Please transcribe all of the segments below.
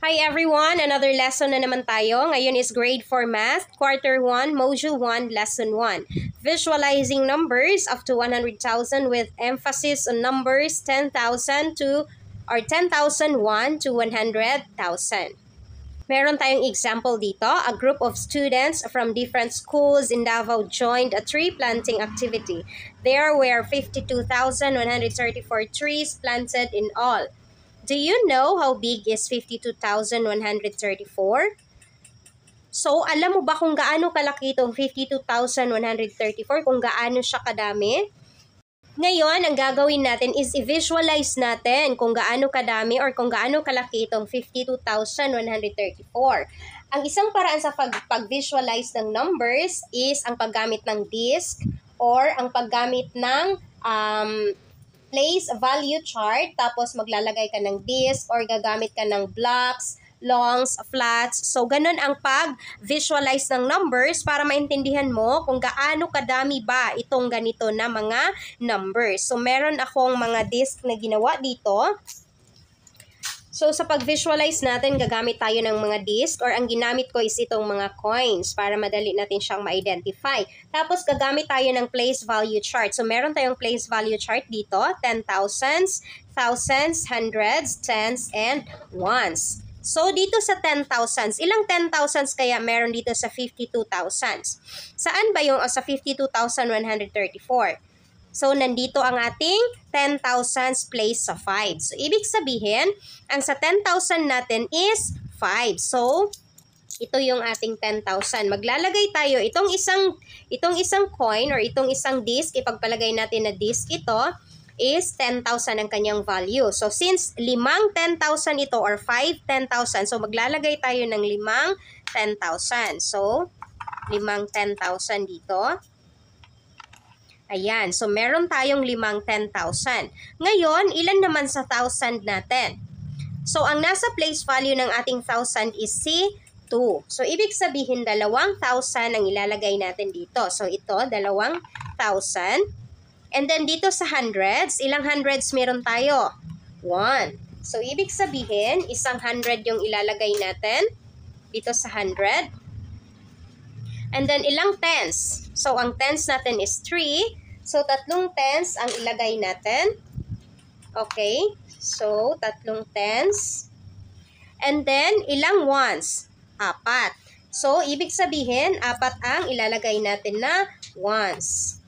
Hi everyone! Another lesson na naman tayo. Ngayon is grade 4 math, quarter 1, module 1, lesson 1. Visualizing numbers up to 100,000 with emphasis on numbers 10,000 to or 10,001 to 100,000. Meron tayong example dito. A group of students from different schools in Davao joined a tree planting activity. There were 52,134 trees planted in all. Do you know how big is 52,134? So, alam mo ba kung gaano kalaki itong 52,134? Kung gaano siya kadami? Ngayon, ang gagawin natin is i-visualize natin kung gaano kadami or kung gaano kalaki itong 52,134. Ang isang paraan sa pag-visualize ng numbers is ang paggamit ng disk or ang paggamit ng place value chart, tapos maglalagay ka ng disk or gagamit ka ng blocks, longs, flats. So, ganun ang pag-visualize ng numbers para maintindihan mo kung gaano kadami ba itong ganito na mga numbers. So, meron akong mga disk na ginawa dito. So, sa pag-visualize natin, gagamit tayo ng mga disk or ang ginamit ko is itong mga coins para madali natin siyang ma-identify. Tapos, gagamit tayo ng place value chart. So, meron tayong place value chart dito, 10,000s, thousands, hundreds, tens, and ones. So, dito sa 10,000s, ilang 10,000s kaya meron dito sa 52,000s? Saan ba yung sa 52,134? So, nandito ang ating 10,000s place sa 5. So, ibig sabihin, ang sa 10,000 natin is 5. So, ito yung ating 10,000. Maglalagay tayo itong isang coin or itong isang disk, ipagpalagay natin na disk ito is 10,000 ang kanyang value. So, since 5 10,000 ito or 5 10,000, so maglalagay tayo ng 5 10,000. So, 5 10,000 dito. Ayan, so meron tayong 5 10,000. Ngayon, ilan naman sa 1,000 natin? So, ang nasa place value ng ating 1,000 is si 2. So, ibig sabihin, 2,000 ang ilalagay natin dito. So, ito, 2,000. And then, dito sa hundreds, ilang hundreds meron tayo? 1. So, ibig sabihin, isang 100 yung ilalagay natin dito sa 100. And then, ilang tens? So, ang tens natin is 3. So, 3 tens ang ilagay natin. Okay? So, 3 tens. And then, ilang ones? 4. So, ibig sabihin, 4 ang ilalagay natin na ones.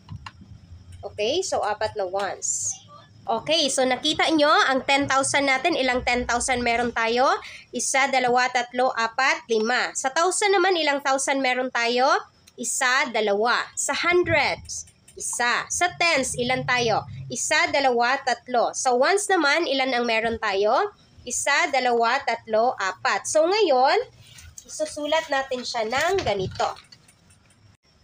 Okay? So, 4 na ones. Okay, so nakita nyo, ang 10,000 natin, ilang 10,000 meron tayo? 1, 2, 3, 4, 5. Sa 1,000 naman, ilang 1,000 meron tayo? 1, 2. Sa hundreds, 1. Sa tens, ilan tayo? 1, 2, 3. Sa ones naman, ilan ang meron tayo? 1, 2, 3, 4. So ngayon, isusulat natin siya ng ganito.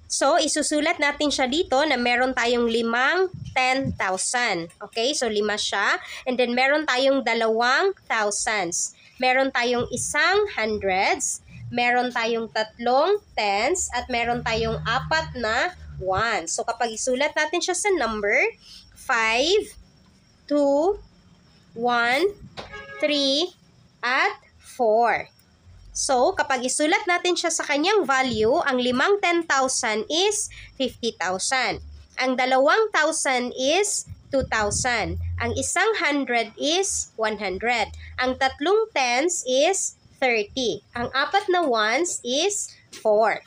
So, isusulat natin siya dito na meron tayong 5 10,000. Okay? So, 5 siya. And then, meron tayong 2 thousands. Meron tayong 1 hundreds. Meron tayong 3 tens. At meron tayong 4 na 1. So, kapag isulat natin siya sa number, 5, 2, 1, 3, at 4. So, kapag isulat natin siya sa kanyang value, ang 5 10,000 is 50,000. Ang 2,000 is 2,000. Ang 100 is 100. Ang 3 tens is 30. Ang 4 na ones is 4.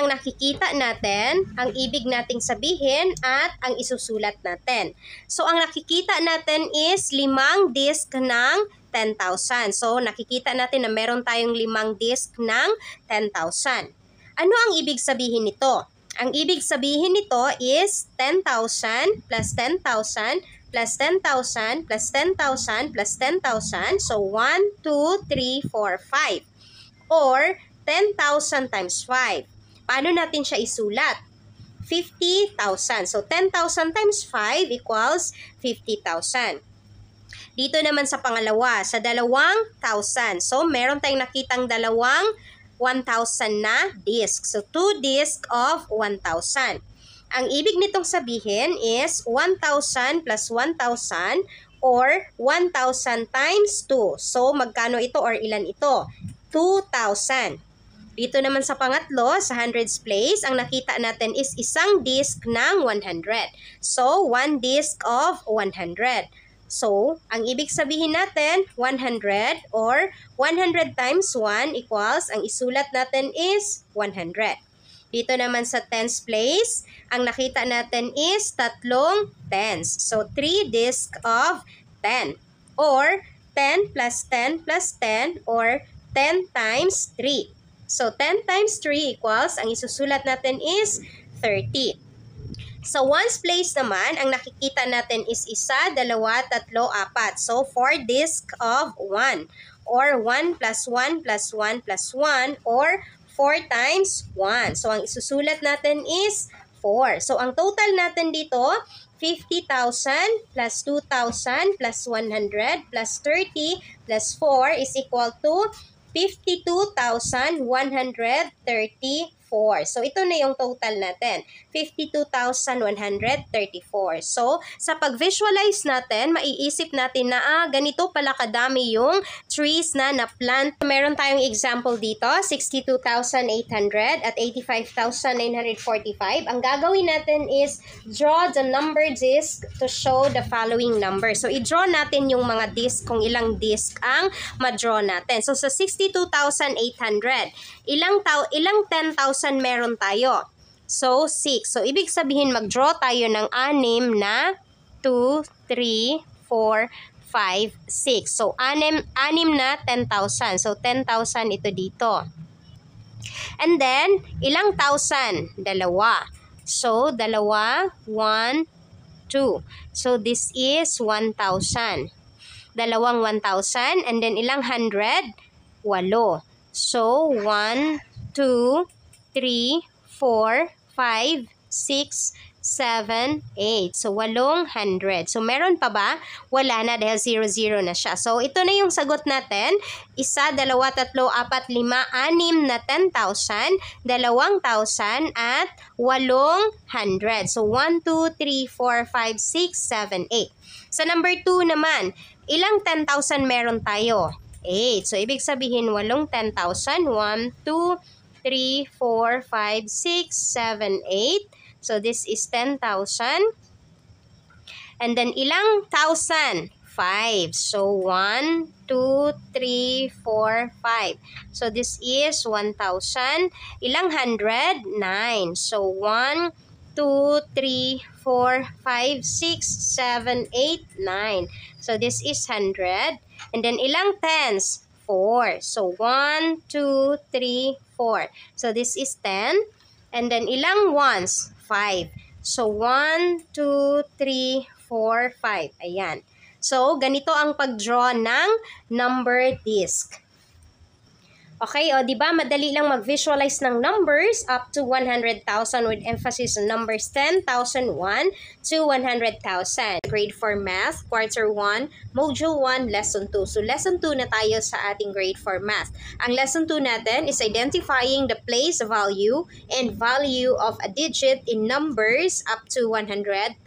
Ang nakikita natin, ang ibig nating sabihin at ang isusulat natin. So, ang nakikita natin is 5 disk ng 10,000. So, nakikita natin na meron tayong 5 disk ng 10,000. Ano ang ibig sabihin nito? Ang ibig sabihin nito is 10,000 plus 10,000 plus 10,000 plus 10,000 plus 10,000. So, 1, 2, 3, 4, 5. Or, 10,000 times 5. Paano natin siya isulat? 50,000. So, 10,000 times 5 equals 50,000. Dito naman sa pangalawa, sa 2,000. So, meron tayong nakitang 1,000 na disk. So, 2 disk of 1,000. Ang ibig nitong sabihin is 1,000 plus 1,000 or 1,000 times 2. So, magkano ito or ilan ito? 2,000. Dito naman sa pangatlo, sa hundreds place, ang nakita natin is isang disk ng 100. So, one disk of 100. So, ang ibig sabihin natin, 100 or 100 times 1 equals, ang isulat natin is 100. Dito naman sa tens place, ang nakita natin is tatlong tens. So, 3 disk of 10 or 10 plus 10 plus 10 or 10 times 3. So, 10 times 3 equals, ang isusulat natin is 30. Sa ones place naman, ang nakikita natin is isa, dalawa, tatlo, apat. So, 4 disk of 1 or 1 plus 1 plus 1 plus 1 or 4 times 1. So, ang isusulat natin is 4. So, ang total natin dito, 50,000 plus 2,000 plus 100 plus 30 plus 4 is equal to 52,134. So, ito na yung total natin. 52,134. So, sa pag-visualize natin, maiisip natin na ganito pala kadami yung trees na na-plant. Meron tayong example dito, 62,800 at 85,945. Ang gagawin natin is draw the number disk to show the following number. So, i-draw natin yung mga disk kung ilang disk ang ma-draw natin. So, sa 62,800, ilang 10,000 meron tayo? So, 6. So, ibig sabihin mag-draw tayo ng 6 na 2, 3, 4, 5, 6. So, 6 na 10,000. So, 10,000 ito dito. And then, ilang thousand? Dalawa. So, dalawa, 1, 2. So, this is 1,000. Dalawang 1,000. And then, ilang hundred? 8. So, 1, 2, 3, 4, 5, 6, 7, 8. So, 800. So, meron pa ba? Wala na dahil 0, 0 na siya. So, ito na yung sagot natin. 1, 2, 3, 4, 5, 6 na 10,000, 2,000 at 800. So, 1, 2, 3, 4, 5, 6, 7, 8. Sa number 2 naman, ilang 10,000 meron tayo? 8. So, ibig sabihin, 8 10,000. 1, 2, 3, 4, 5, 6, 7, 8. So, this is 10,000. And then, ilang thousand? 5. So, 1, 2, 3, 4, 5. So, this is 1,000. Ilang hundred? 9. So, 1, 2, 3, 4, 5, 6, 7, 8, 9. So, this is 100. And then, ilang tens? 4. So, 1, 2, 3, 4. So, this is 10. And then, ilang ones? 5. So, 1, 2, 3, 4, 5. Ayan. So, ganito ang pag-draw ng number disk. Okay, o diba madali lang mag-visualize ng numbers up to 100,000 with emphasis on numbers 10,001 to 100,000. Grade 4 Math, Quarter 1, Module 1, Lesson 2. So, Lesson 2 na tayo sa ating Grade 4 Math. Ang Lesson 2 natin is identifying the place value and value of a digit in numbers up to 100,000.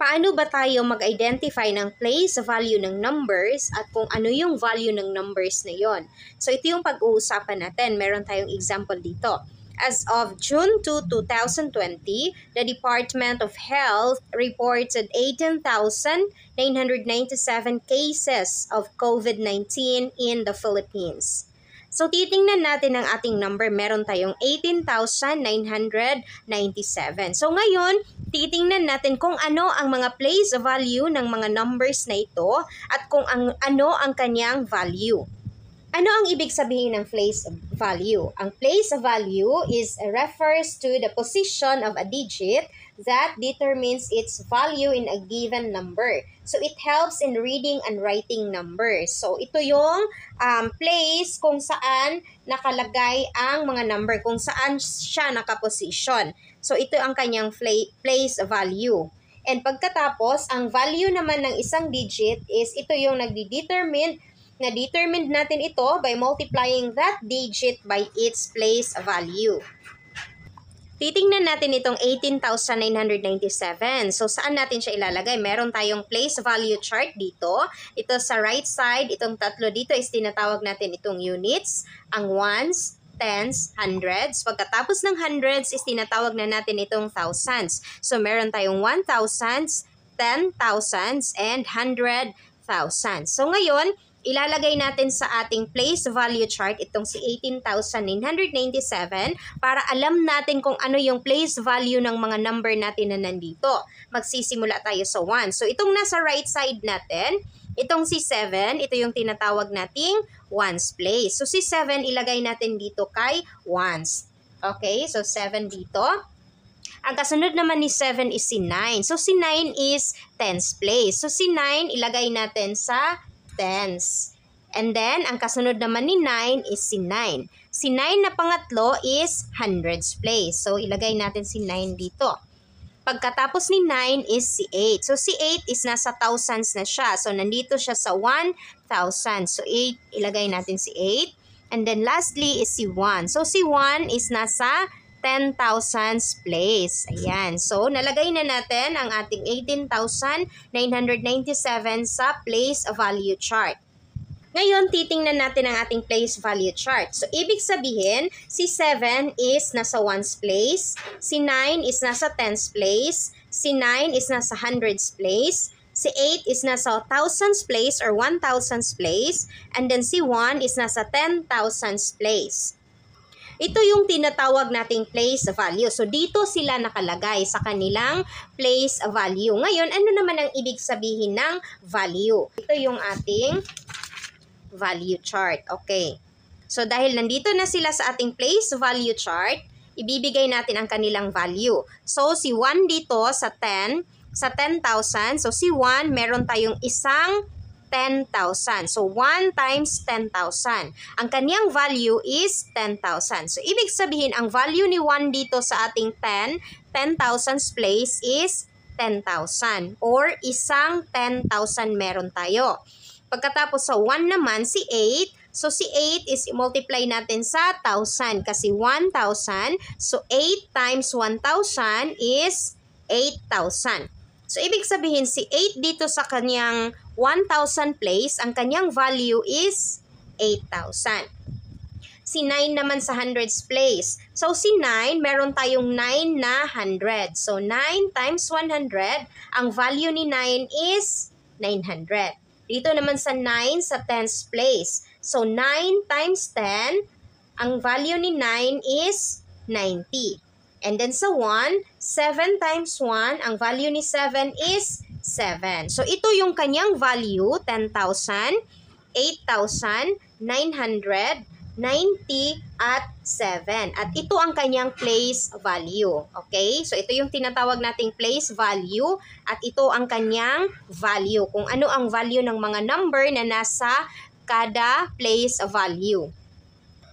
Paano ba tayo mag-identify ng place value ng numbers at kung ano yung value ng numbers na yon? So, ito yung pag-uusapan natin. Meron tayong example dito. As of June 2, 2020, the Department of Health reported 18,997 cases of COVID-19 in the Philippines. So, titingnan natin ang ating number. Meron tayong 18,997. So, ngayon, titingnan natin kung ano ang mga place value ng mga numbers na ito at kung ano ang kanyang value. Ano ang ibig sabihin ng place value? Ang place value refers to the position of a digit that determines its value in a given number. So, it helps in reading and writing numbers. So, ito yung place kung saan nakalagay ang mga number, kung saan siya nakaposition. So, ito ang kanyang place value. And pagkatapos, ang value naman ng isang digit is ito yung nagdi-determine. Na-determined natin ito by multiplying that digit by its place value. Titingnan natin itong 18,997. So, saan natin siya ilalagay? Meron tayong place value chart dito. Ito sa right side, itong tatlo dito is tinatawag natin itong units. Ang ones, tens, hundreds. Pagkatapos ng hundreds is tinatawag na natin itong thousands. So, meron tayong 1,000s, 10,000s, and 100,000. So, ngayon, ilalagay natin sa ating place value chart itong si 18,997 para alam natin kung ano yung place value ng mga number natin na nandito. Magsisimula tayo sa 1. So, itong nasa right side natin, itong si 7, ito yung tinatawag nating ones place. So, si 7 ilagay natin dito kay ones. Okay, so 7 dito. Ang kasunod naman ni 7 is si 9. So, si 9 is tens place. So, si 9 ilagay natin sa tens. And then, ang kasunod naman ni 9 is si 9. Si 9 na pangatlo is hundreds place. So, ilagay natin si 9 dito. Pagkatapos ni 9 is si 8. So, si 8 is nasa thousands na siya. So, nandito siya sa 1,000. So, 8, ilagay natin si 8. And then, lastly is si 1. So, si 1 is nasa 10,000s place. Ayan. So, nalagay na natin ang ating 18,997 sa place value chart. Ngayon, titingnan natin ang ating place value chart. So, ibig sabihin, si 7 is nasa ones place, si 9 is nasa tens place, si 9 is nasa hundreds place, si 8 is nasa thousands place or 1,000s place, and then si 1 is nasa 10,000s place. Ito yung tinatawag nating place value. So, dito sila nakalagay sa kanilang place value. Ngayon, ano naman ang ibig sabihin ng value? Ito yung ating value chart. Okay. So, dahil nandito na sila sa ating place value chart, ibibigay natin ang kanilang value. So, si 1 dito sa 10, sa 10,000. So, si 1, meron tayong isang 10,000. So, 1 times 10,000. Ang kanyang value is 10,000. So, ibig sabihin, ang value ni 1 dito sa ating 10,000's place is 10,000. Or, isang 10,000 meron tayo. Pagkatapos sa 1 naman, si 8. So, si 8 is multiply natin sa 1,000 kasi 1,000. So, 8 times 1,000 is 8,000. So, ibig sabihin, si 8 dito sa kanyang 1,000 place, ang kanyang value is 8,000. Si 9 naman sa hundreds place. So, si 9, meron tayong 9 na 100. So, 9 times 100, ang value ni 9 is 900. Dito naman sa 9 sa tens place. So, 9 times 10, ang value ni 9 is 90. And then sa 1, 7 times 1, ang value ni 7 is 7. So, ito yung kanyang value, 10,000, 8,000, 900, 90, at 7. At ito ang kanyang place value. Okay? So, ito yung tinatawag nating place value at ito ang kanyang value. Kung ano ang value ng mga number na nasa kada place value.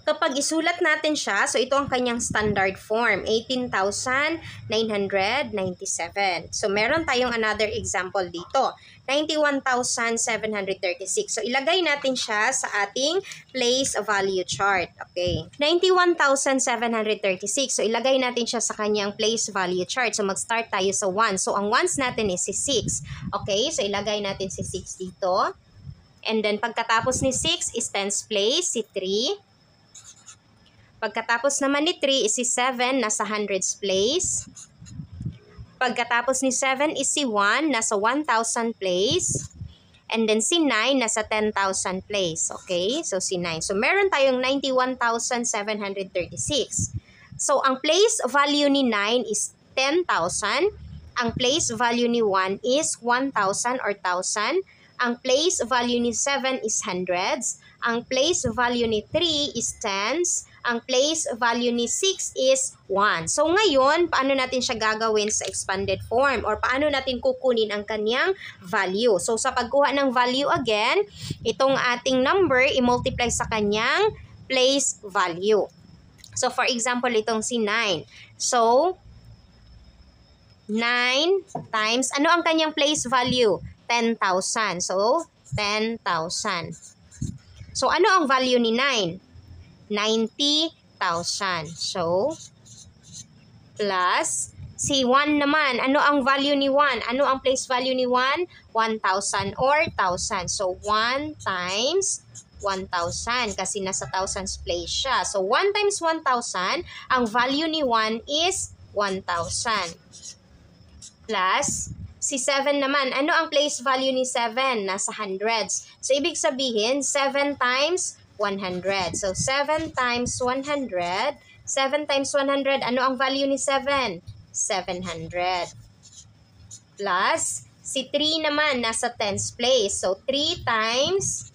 Kapag isulat natin siya, so ito ang kanyang standard form, 18,997. So, meron tayong another example dito, 91,736. So, ilagay natin siya sa ating place value chart. Okay. 91,736. So, ilagay natin siya sa kanyang place value chart. So, mag-start tayo sa 1. So, ang ones natin is si 6. Okay. So, ilagay natin si 6 dito. And then, pagkatapos ni 6 is tens place, si 3. Pagkatapos naman ni 3 is si 7, nasa hundreds place. Pagkatapos ni 7 is si 1, nasa 1,000 place. And then si 9, nasa 10,000 place. Okay? So, si 9. So, meron tayong 91,736. So, ang place value ni 9 is 10,000. Ang place value ni 1 is 1,000 or 1,000. Ang place value ni 7 is hundreds. Ang place value ni 3 is tens. Ang place value ni 6 is 1. So, ngayon, paano natin siya gagawin sa expanded form? Or paano natin kukunin ang kanyang value? So, sa pagkuha ng value again, itong ating number, i-multiply sa kanyang place value. So, for example, itong si 9. So, 9 times, ano ang kanyang place value? 10,000. So, 10,000. So, ano ang value ni 9? 90,000. So, plus si 1 naman. Ano ang value ni 1? Ano ang place value ni 1? 1,000 or 1,000. So 1 times 1,000 kasi nasa thousands place siya. So 1 times 1,000, ang value ni 1 is 1,000. Plus si 7 naman. Ano ang place value ni 7? Nasa hundreds. So ibig sabihin 7 times 100. So 7 times 100. 7 times 100. Ano ang value ni 7? 700. Plus si 3 naman nasa tens place. So 3 times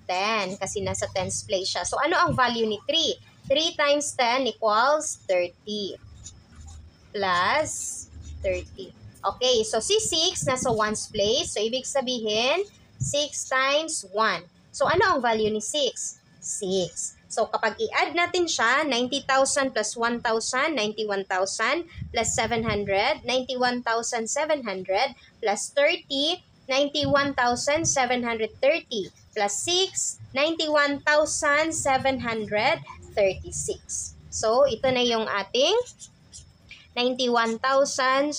10 kasi nasa tens place siya. So ano ang value ni 3? 3 times 10 equals 30. Plus 30. Okay, so si 6 nasa ones place. So ibig sabihin 6 times 1. So ano ang value ni 6? 6. So kapag i-add natin siya, 90,000 plus 1,000, 91,000 plus 700, 91,700 plus 30, 91,730 plus 6, 91,736. So ito na yung ating 91,736.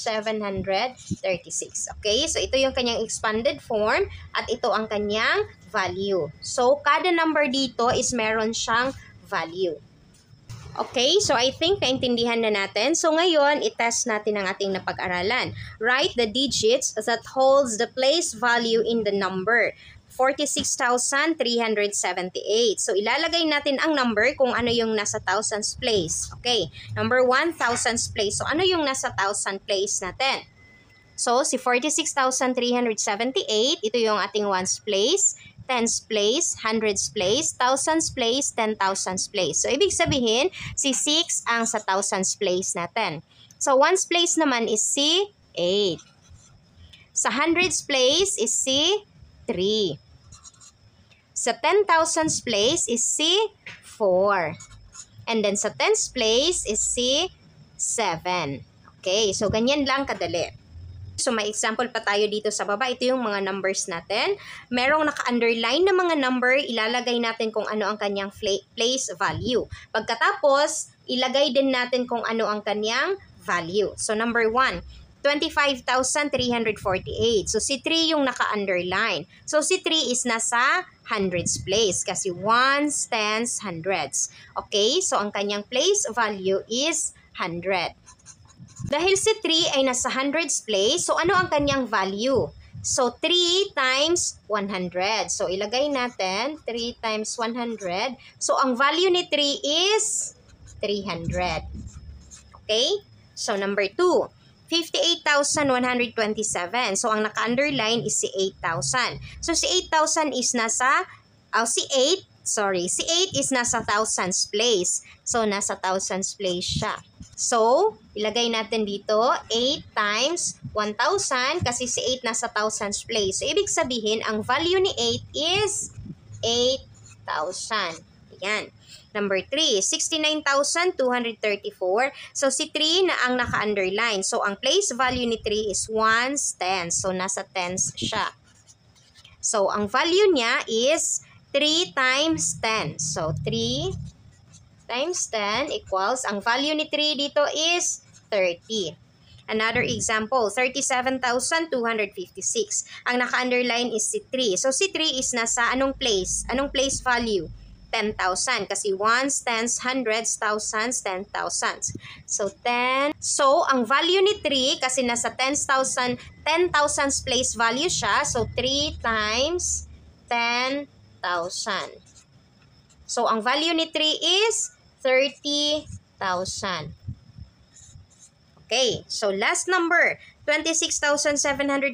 Okay? So, ito yung kanyang expanded form at ito ang kanyang value. So, kada number dito is meron siyang value. Okay? So, I think naintindihan na natin. So, ngayon, itest natin ang ating napag-aralan. Write the digits that holds the place value in the number. 46,378. So, ilalagay natin ang number kung ano yung nasa thousands place. Okay. Number 1, thousands place. So, ano yung nasa thousand place natin? So, si 46,378, ito yung ating ones place, tens place, hundreds place, thousands place, 10,000s place. So, ibig sabihin, si 6 ang sa thousands place natin. So, ones place naman is si 8. Sa hundreds place is si 3. Sa 10,000s place is si 4. And then sa tens place is si 7. Okay, so ganyan lang kadali. So may example pa tayo dito sa baba. Ito yung mga numbers natin. Merong naka-underline na mga number, ilalagay natin kung ano ang kanyang place value. Pagkatapos, ilagay din natin kung ano ang kanyang value. So number 1. 25,348. So, si 3 yung naka-underline. So, si 3 is nasa hundreds place kasi ones, tens, hundreds. Okay? So, ang kanyang place value is 100. Dahil si 3 ay nasa hundreds place, so ano ang kanyang value? So, 3 times 100. So, ilagay natin 3 times 100. So, ang value ni 3 is 300. Okay? So, number 2. 58,127. So, ang naka-underline is si 8,000. So, si 8,000 is nasa, si 8 is nasa thousands place. So, nasa thousands place siya. So, ilagay natin dito, 8 times 1,000 kasi si 8 nasa thousands place. So, ibig sabihin, ang value ni 8 is 8,000. Ayan. Number 3, 69,234. So, si 3 na ang naka-underline. So, ang place value ni 3 is ones, tens. So, nasa tens siya. So, ang value niya is 3 times 10. So, 3 times 10 equals, ang value ni 3 dito is 30. Another example, 37,256. Ang naka-underline is si 3. So, si 3 is nasa anong place? Anong place value? 10,000 kasi ones, tens, hundreds, thousands, 10,000. So, 10. So, ang value ni 3 kasi nasa 10,000 place value siya. So, 3 times 10,000. So, ang value ni 3 is 30,000. Okay. So, last number, 26,789.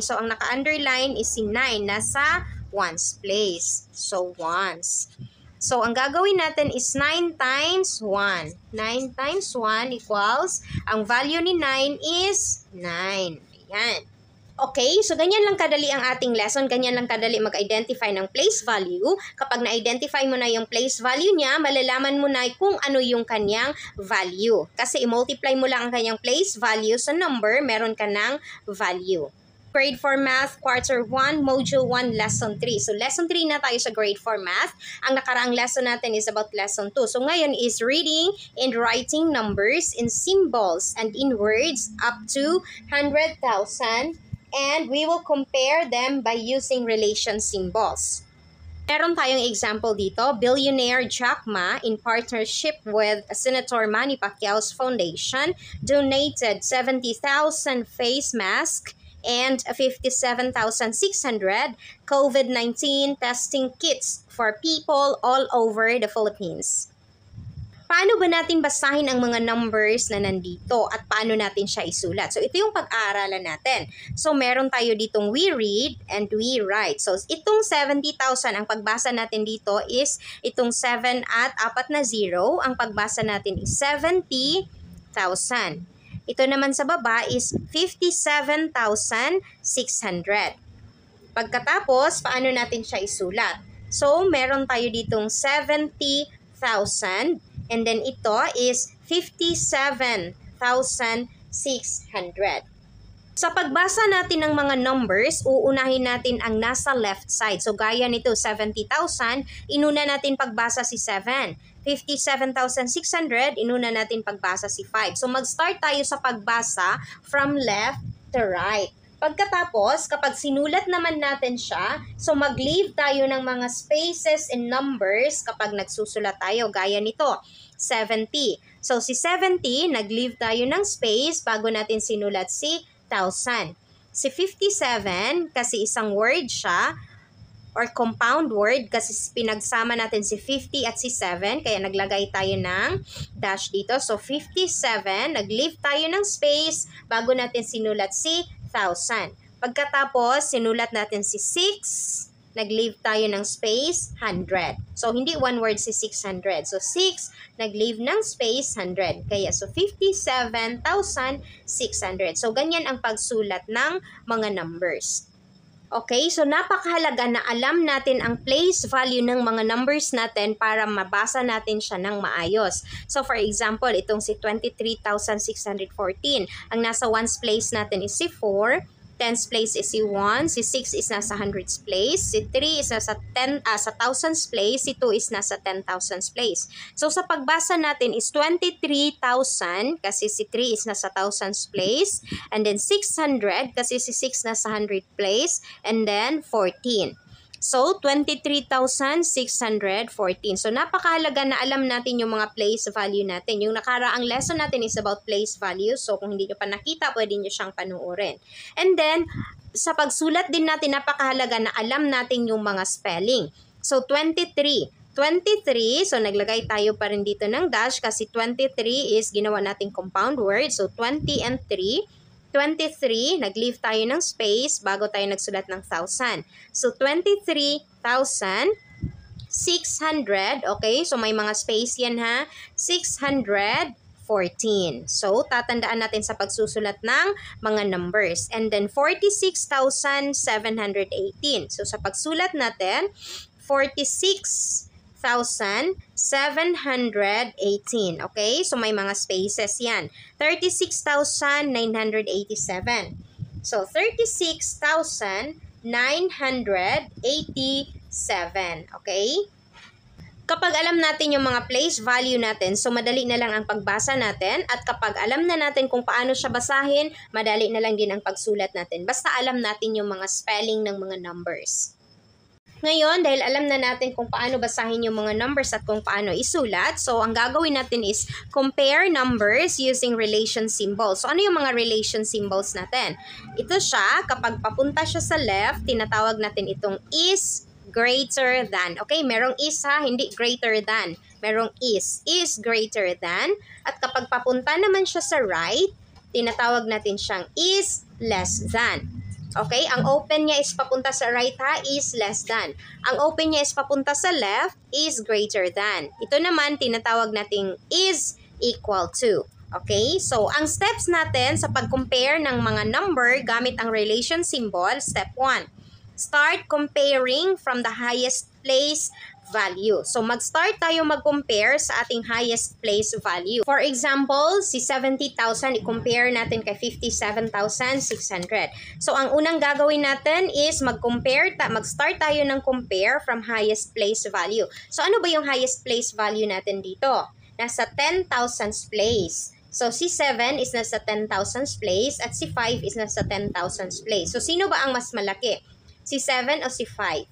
So, ang naka-underline is si 9. Nasa ones place. So, ones. So, ang gagawin natin is 9 times 1. 9 times 1 equals, ang value ni 9 is 9. Ayan. Okay, so ganyan lang kadali ang ating lesson. Ganyan lang kadali mag-identify ng place value. Kapag na-identify mo na yung place value niya, malalaman mo na kung ano yung kanyang value. Kasi i-multiply mo lang ang kanyang place value sa number, meron ka ng value. Grade 4 Math, Quarter 1, Module 1, Lesson 3. So, Lesson 3 na tayo sa Grade 4 Math. Ang nakaraang lesson natin is about Lesson 2. So, ngayon is reading and writing numbers in symbols and in words up to 100,000. And we will compare them by using relation symbols. Meron tayong example dito, billionaire Jack Ma in partnership with Senator Manny Pacquiao's foundation donated 70,000 face masks and 57,600 COVID-19 testing kits for people all over the Philippines. Paano ba natin basahin ang mga numbers na nandito at paano natin siya isulat? So, ito yung pag-aaralan natin. So, meron tayo ditong we read and we write. So, itong 70,000, ang pagbasa natin dito is itong 7 at 4 na 0. Ang pagbasa natin is 70,000. Ito naman sa baba is 57,600. Pagkatapos, paano natin siya isulat? So, meron tayo ditong 70,000 and then ito is 57,600. Sa pagbasa natin ng mga numbers, uunahin natin ang nasa left side. So, gaya nito, 70,000, inuna natin pagbasa si 7. 57,600, inuna natin pagbasa si 5. So, mag-start tayo sa pagbasa from left to right. Pagkatapos, kapag sinulat naman natin siya, so mag-leave tayo ng mga spaces and numbers kapag nagsusulat tayo. Gaya nito, 70. So, si 70, nag-leave tayo ng space bago natin sinulat si 1,000. Si 57, kasi isang word siya, or compound word, kasi pinagsama natin si 50 at si 7, kaya naglagay tayo ng dash dito. So, 57, nag-leave tayo ng space bago natin sinulat si 1,000. Pagkatapos, sinulat natin si 6, nag-leave tayo ng space, 100. So, hindi one word si 600. So, 6, nag-leave ng space, 100. Kaya, so, 57,600. So, ganyan ang pagsulat ng mga numbers. Okay, so napakahalaga na alam natin ang place value ng mga numbers natin para mabasa natin siya ng maayos. So for example, itong si 23,614, ang nasa ones place natin is si 4, tens place is si 1, si 6 is nasa hundreds place, si 3 is nasa sa thousands place, si 2 is nasa 10,000s place. So sa pagbasa natin is 23,000 kasi si 3 is nasa thousands place, and then 600 kasi si 6 nasa 100 place, and then 14. So, 23,614. So, napakahalaga na alam natin yung mga place value natin. Yung nakaraang lesson natin is about place value. So, kung hindi nyo pa nakita, pwede nyo siyang panuorin. And then, sa pagsulat din natin, napakahalaga na alam natin yung mga spelling. So, 23. 23, so naglagay tayo pa rin dito ng dash kasi 23 is ginawa nating compound word. So, 20 and 3. 23, nag-leave tayo ng space bago tayo nagsulat ng 1,000. So, 23,600, okay? So, may mga space yan ha. 614. So, tatandaan natin sa pagsusulat ng mga numbers. And then, 46,718. So, sa pagsulat natin, 46,718. Okay? So, may mga spaces yan. 36,987. So, 36,987. Okay? Kapag alam natin yung mga place value natin, so madali na lang ang pagbasa natin. At kapag alam na natin kung paano siya basahin, madali na lang din ang pagsulat natin. Basta alam natin yung mga spelling ng mga numbers. Ngayon, dahil alam na natin kung paano basahin yung mga numbers at kung paano isulat, so ang gagawin natin is compare numbers using relation symbols. So ano yung mga relation symbols natin? Ito siya, kapag papunta siya sa left, tinatawag natin itong is greater than. Okay, merong is ha, hindi greater than. Merong is greater than. At kapag papunta naman siya sa right, tinatawag natin siyang is less than. Okay, ang open niya is papunta sa right ha, is less than. Ang open niya is papunta sa left, is greater than. Ito naman, tinatawag nating is equal to. Okay, so ang steps natin sa pag-compare ng mga number gamit ang relation symbol, step 1. start comparing from the highest place value. So, mag-start tayo mag-compare sa ating highest place value. For example, si 70,000, i-compare natin kay 57,600. So, ang unang gagawin natin is mag-start tayo ng compare from highest place value. So, ano ba yung highest place value natin dito? Nasa 10,000 place. So, si 7 is nasa 10,000 place at si 5 is nasa 10,000 place. So, sino ba ang mas malaki? Si 7 o si 5?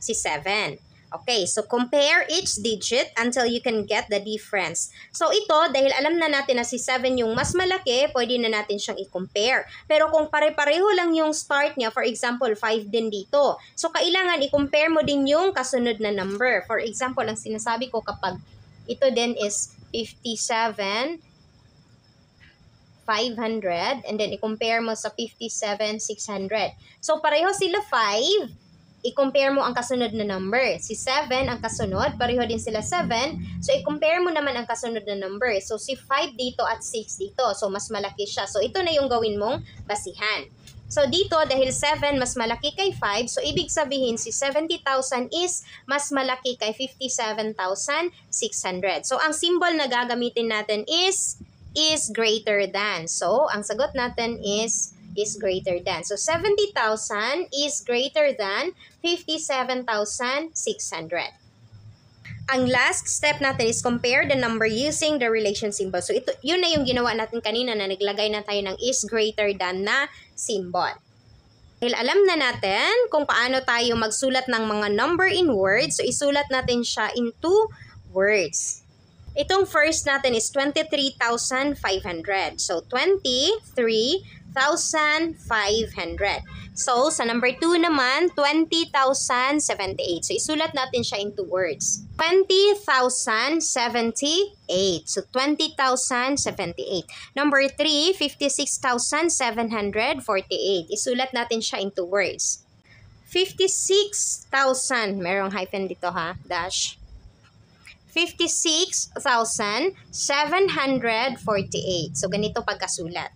Si 7. Okay, so compare each digit until you can get the difference. So ito, dahil alam na natin na si 7 yung mas malaki, pwede na natin siyang i-compare. Pero kung pare-pareho lang yung start niya, for example, 5 din dito. So kailangan i-compare mo din yung kasunod na number. For example, ang sinasabi ko kapag ito din is 57,500 and then i-compare mo sa 57,600. So pareho sila 5. I-compare mo ang kasunod na number. Si 7 ang kasunod, pareho din sila 7. So, i-compare mo naman ang kasunod na number. So, si 5 dito at 6 dito. So, mas malaki siya. So, ito na yung gawin mong basihan. So, dito, dahil 7 mas malaki kay 5, so, ibig sabihin, si 70,000 is mas malaki kay 57,600. So, ang symbol na gagamitin natin is greater than. So, ang sagot natin is greater than. So, 70,000 is greater than 57,600. Ang last step natin is compare the number using the relation symbol. So, yun na yung ginawa natin kanina na naglagay na tayo ng is greater than na symbol. Dahil alam na natin kung paano tayo magsulat ng mga number in words, so isulat natin siya in 2 words. Itong first natin is 23,500. So, 23,500. So, sa number 2 naman, 20,078. So, isulat natin siya in 2 words. 20,078. So, 20,078. Number 3, 56,748. Isulat natin siya in 2 words. 56,000. Merong hyphen dito ha, dash. 56,748. So, ganito pagkasulat.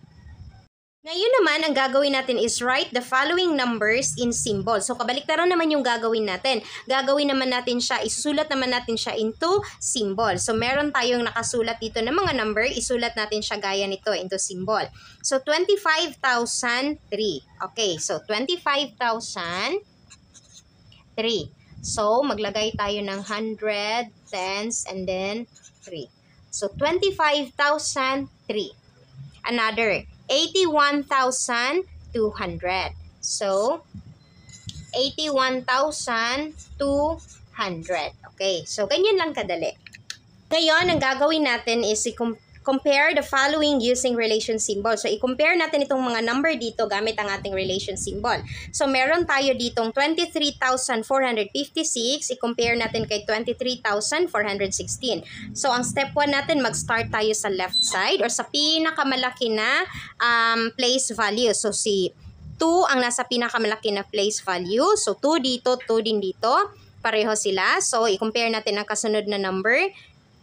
Ngayon naman, ang gagawin natin is write the following numbers in symbol. So, kabaliktaran naman yung gagawin natin. Gagawin naman natin siya, isusulat naman natin siya into symbol. So, meron tayong nakasulat dito ng mga number, isulat natin siya gaya nito into symbol. So, 25,003. Okay, so 25,003. So, maglagay tayo ng 100, tens, and then 3. So, 25,003. Another, 81,200. So, 81,200. Okay, so ganyan lang kadali. Ngayon, ang gagawin natin is compare the following using relation symbol. So, i-compare natin itong mga number dito gamit ang ating relation symbol. So, meron tayo ditong 23,456. I-compare natin kay 23,416. So, ang step 1 natin, mag-start tayo sa left side or sa pinakamalaki na place value. So, si 2 ang nasa pinakamalaki na place value. So, 2 dito, 2 din dito. Pareho sila. So, i-compare natin ang kasunod na number.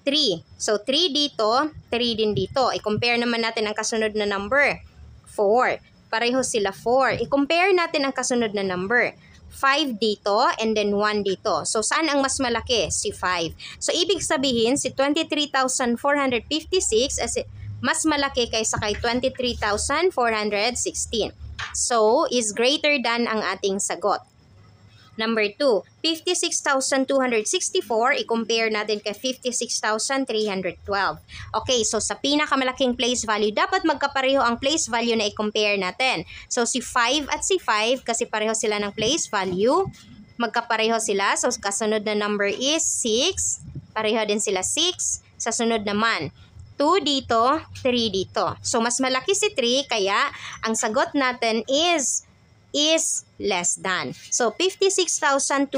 3. So, 3 dito, 3 din dito. I-compare naman natin ang kasunod na number. 4. Pareho sila 4. I-compare natin ang kasunod na number. 5 dito, and then 1 dito. So, saan ang mas malaki? Si 5. So, ibig sabihin, si 23,456 as mas malaki kaysa kay 23,416. So, is greater than ang ating sagot. Number 2, 56,264, i-compare natin kay 56,312. Okay, so sa pinakamalaking place value, dapat magkapareho ang place value na i-compare natin. So si 5 at si 5, kasi pareho sila ng place value, magkapareho sila. So kasunod na number is 6, pareho din sila 6. Sa sunod naman, 2 dito, 3 dito. So mas malaki si 3, kaya ang sagot natin is less than. So, 56,264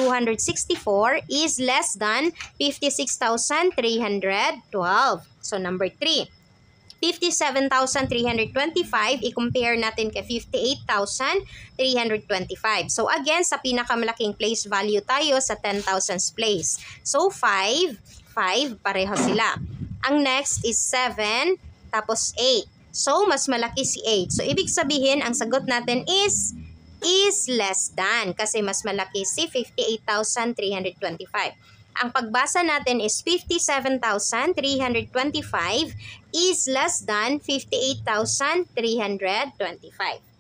is less than 56,312. So, number 3. 57,325, i-compare natin kay 58,325. So, again, sa pinakamalaking place value tayo sa 10,000's place. So, 5, pareho sila. Ang next is 7, tapos 8. So, mas malaki si 8. So, ibig sabihin, ang sagot natin is is less than kasi mas malaki si 58,325. Ang pagbasa natin is 57,325 is less than 58,325.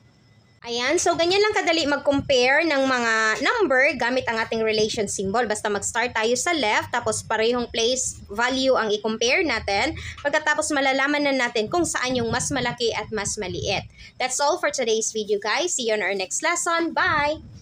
Ayan, so ganyan lang kadali mag-compare ng mga number gamit ang ating relation symbol. Basta mag-start tayo sa left, tapos parehong place value ang i-compare natin. Pagkatapos malalaman na natin kung saan yung mas malaki at mas maliit. That's all for today's video, guys. See you on our next lesson. Bye!